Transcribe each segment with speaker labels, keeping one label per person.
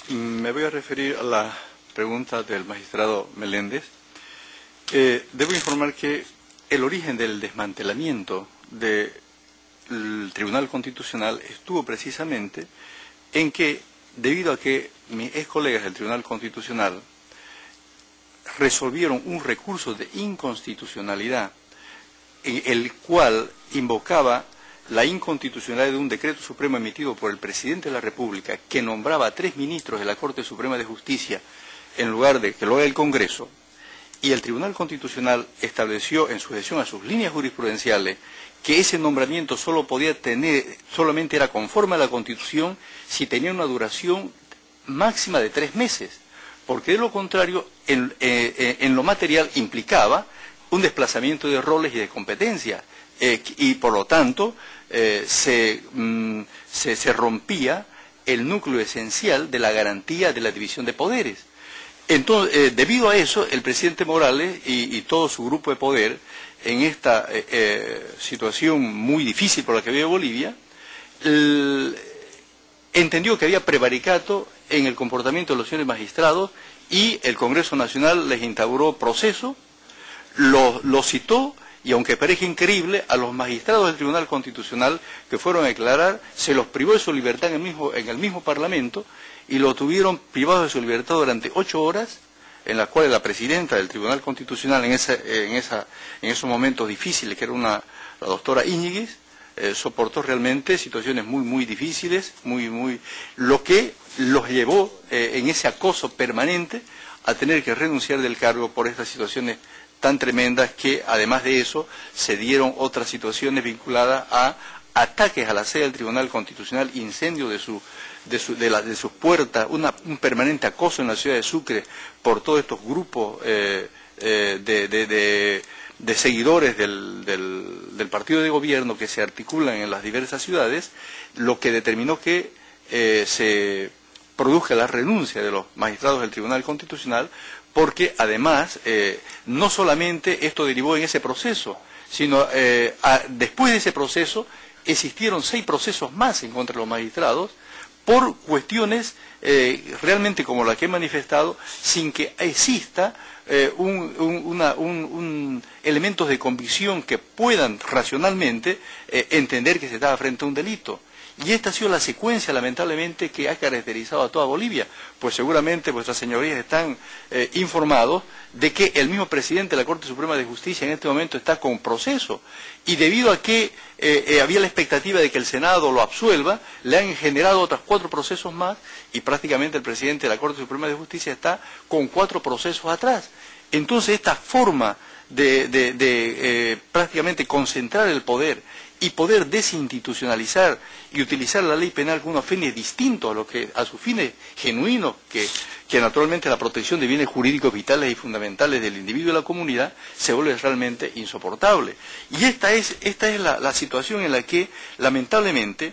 Speaker 1: Me voy a referir a la pregunta del magistrado Meléndez. Debo informar que el origen del desmantelamiento del Tribunal Constitucional estuvo precisamente en que, debido a que mis ex colegas del Tribunal Constitucional resolvieron un recurso de inconstitucionalidad, el cual invocaba la inconstitucionalidad de un decreto supremo emitido por el presidente de la República, que nombraba a 3 ministros de la Corte Suprema de Justicia en lugar de que lo haga el Congreso, y el Tribunal Constitucional estableció en sucesión a sus líneas jurisprudenciales que ese nombramiento solamente era conforme a la Constitución si tenía una duración máxima de 3 meses, porque de lo contrario, en lo material implicaba un desplazamiento de roles y de competencias, y por lo tanto se rompía el núcleo esencial de la garantía de la división de poderes. Entonces, debido a eso, el presidente Morales y todo su grupo de poder, en esta situación muy difícil por la que vive Bolivia, entendió que había prevaricato en el comportamiento de los señores magistrados y el Congreso Nacional les instauró proceso, lo citó, y aunque parezca increíble, a los magistrados del Tribunal Constitucional que fueron a declarar, se los privó de su libertad en el mismo Parlamento, y lo tuvieron privados de su libertad durante 8 horas, en las cuales la presidenta del Tribunal Constitucional en esos momentos difíciles, que era la doctora Íñiguez, soportó realmente situaciones muy difíciles, lo que los llevó en ese acoso permanente a tener que renunciar del cargo por estas situaciones tan tremendas, que además de eso se dieron otras situaciones vinculadas a ataques a la sede del Tribunal Constitucional, incendio de sus puertas, un permanente acoso en la ciudad de Sucre por todos estos grupos de seguidores del partido de gobierno que se articulan en las diversas ciudades, lo que determinó que se produzca la renuncia de los magistrados del Tribunal Constitucional, porque además no solamente esto derivó en ese proceso, sino después de ese proceso existieron 6 procesos más en contra de los magistrados por cuestiones realmente como la que he manifestado, sin que exista elementos de convicción que puedan racionalmente entender que se estaba frente a un delito. Y esta ha sido la secuencia, lamentablemente, que ha caracterizado a toda Bolivia, pues seguramente vuestras señorías están informados de que el mismo presidente de la Corte Suprema de Justicia en este momento está con proceso, y debido a que había la expectativa de que el Senado lo absuelva, le han generado otros 4 procesos más, y prácticamente el presidente de la Corte Suprema de Justicia está con 4 procesos atrás. Entonces, esta forma de prácticamente concentrar el poder y poder desinstitucionalizar y utilizar la ley penal con unos fines distintos a sus fines genuinos, que naturalmente la protección de bienes jurídicos vitales y fundamentales del individuo y la comunidad, se vuelve realmente insoportable. Y esta es la situación en la que, lamentablemente,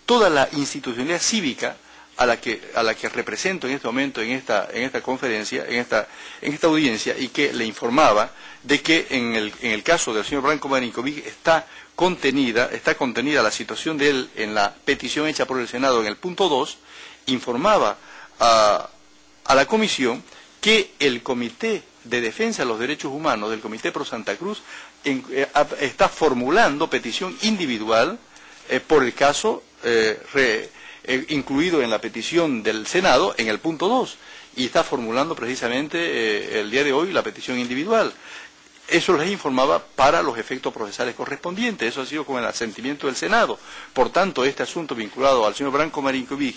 Speaker 1: toda la institucionalidad cívica a la que represento en este momento, en esta conferencia, en esta audiencia, y que le informaba de que en el caso del señor Branco Marinkovic está contenida la situación de él en la petición hecha por el Senado en el punto 2, informaba a la Comisión que el Comité de Defensa de los Derechos Humanos del Comité Pro Santa Cruz está formulando petición individual por el caso incluido en la petición del Senado en el punto 2, y está formulando precisamente el día de hoy la petición individual. Eso les informaba para los efectos procesales correspondientes. Eso ha sido con el asentimiento del Senado. Por tanto, este asunto vinculado al señor Branco Marinkovic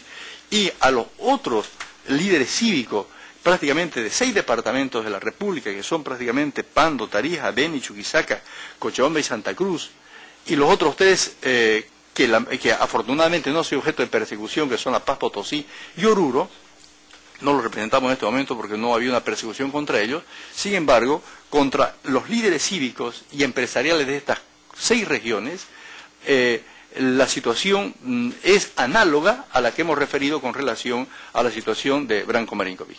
Speaker 1: y a los otros líderes cívicos, prácticamente de 6 departamentos de la República, que son prácticamente Pando, Tarija, Beni, Chuquisaca, Cochabamba y Santa Cruz, y los otros 3 que afortunadamente no han sido objeto de persecución, que son La Paz, Potosí y Oruro. No los representamos en este momento porque no había una persecución contra ellos. Sin embargo, contra los líderes cívicos y empresariales de estas 6 regiones, la situación es análoga a la que hemos referido con relación a la situación de Branco Marinkovic.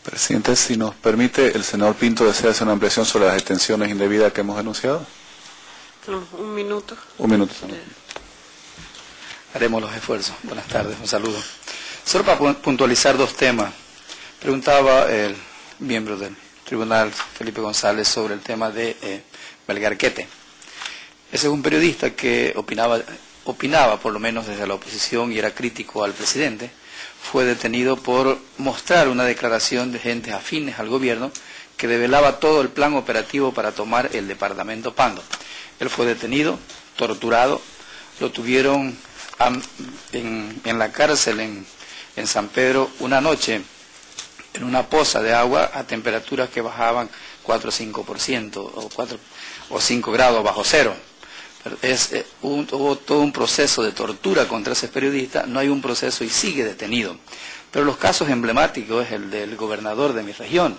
Speaker 2: Presidente, si nos permite, el senador Pinto desea hacer una ampliación sobre las detenciones indebidas que hemos denunciado.
Speaker 3: Un minuto.
Speaker 2: Un minuto, senador.
Speaker 3: Haremos los esfuerzos. Buenas tardes, un saludo. Solo para puntualizar dos temas. Preguntaba el miembro del Tribunal, Felipe González, sobre el tema de Melgar-Quete. Ese es un periodista que opinaba, por lo menos desde la oposición, y era crítico al presidente. Fue detenido por mostrar una declaración de gentes afines al gobierno que develaba todo el plan operativo para tomar el departamento Pando. Él fue detenido, torturado, lo tuvieron en la cárcel en San Pedro una noche, en una poza de agua a temperaturas que bajaban 4 o 5%, o 5 grados bajo cero. Hubo todo un proceso de tortura contra ese periodista, no hay un proceso y sigue detenido. Pero los casos emblemáticos es el del gobernador de mi región.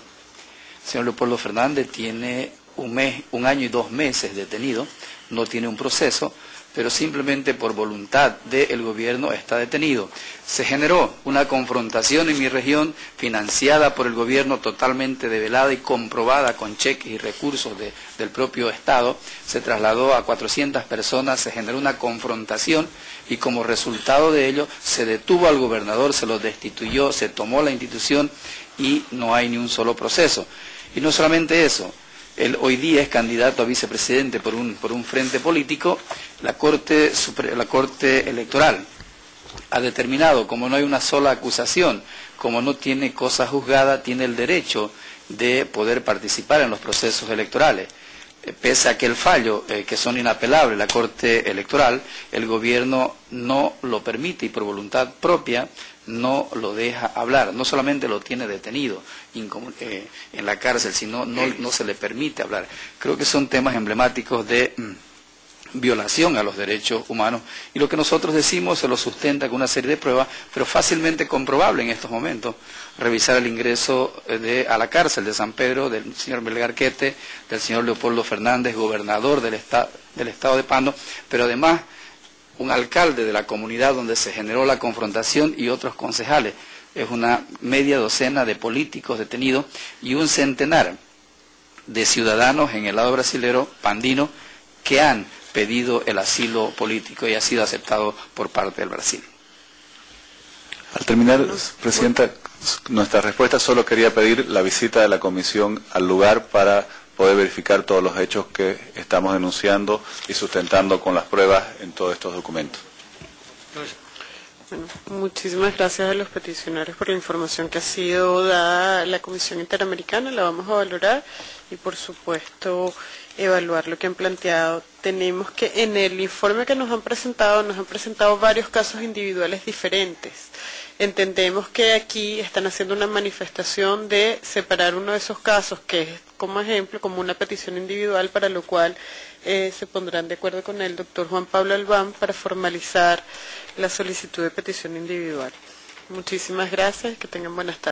Speaker 3: El señor Leopoldo Fernández tiene un año y 2 meses detenido, no tiene un proceso, pero simplemente por voluntad del gobierno está detenido. Se generó una confrontación en mi región financiada por el gobierno, totalmente develada y comprobada con cheques y recursos del propio Estado. Se trasladó a 400 personas, se generó una confrontación y como resultado de ello se detuvo al gobernador, se lo destituyó, se tomó la institución y no hay ni un solo proceso. Y no solamente eso. Él hoy día es candidato a vicepresidente por un frente político. La Corte Electoral ha determinado, como no hay una sola acusación, como no tiene cosa juzgada, tiene el derecho de poder participar en los procesos electorales. Pese a que el fallo, que son inapelables, la Corte Electoral, el gobierno no lo permite y por voluntad propia no lo deja hablar. No solamente lo tiene detenido en la cárcel, sino no se le permite hablar. Creo que son temas emblemáticos de violación a los derechos humanos y lo que nosotros decimos se lo sustenta con una serie de pruebas, pero fácilmente comprobable en estos momentos. Revisar el ingreso a la cárcel de San Pedro del señor Melgar-Quete, del señor Leopoldo Fernández, gobernador del estado de Pando, pero además un alcalde de la comunidad donde se generó la confrontación y otros concejales. Es una media docena de políticos detenidos y un centenar de ciudadanos en el lado brasilero, pandino, que han pedido el asilo político y ha sido aceptado por parte del Brasil.
Speaker 2: Al terminar, Presidenta, nuestra respuesta, solo quería pedir la visita de la Comisión al lugar para poder verificar todos los hechos que estamos denunciando y sustentando con las pruebas en todos estos documentos.
Speaker 4: Bueno, muchísimas gracias a los peticionarios por la información que ha sido dada a la Comisión Interamericana, la vamos a valorar y por supuesto evaluar lo que han planteado. Tenemos que en el informe que nos han presentado varios casos individuales diferentes. Entendemos que aquí están haciendo una manifestación de separar uno de esos casos, que es como ejemplo, como una petición individual, para lo cual se pondrán de acuerdo con el doctor Juan Pablo Albán para formalizar la solicitud de petición individual. Muchísimas gracias, que tengan buenas tardes.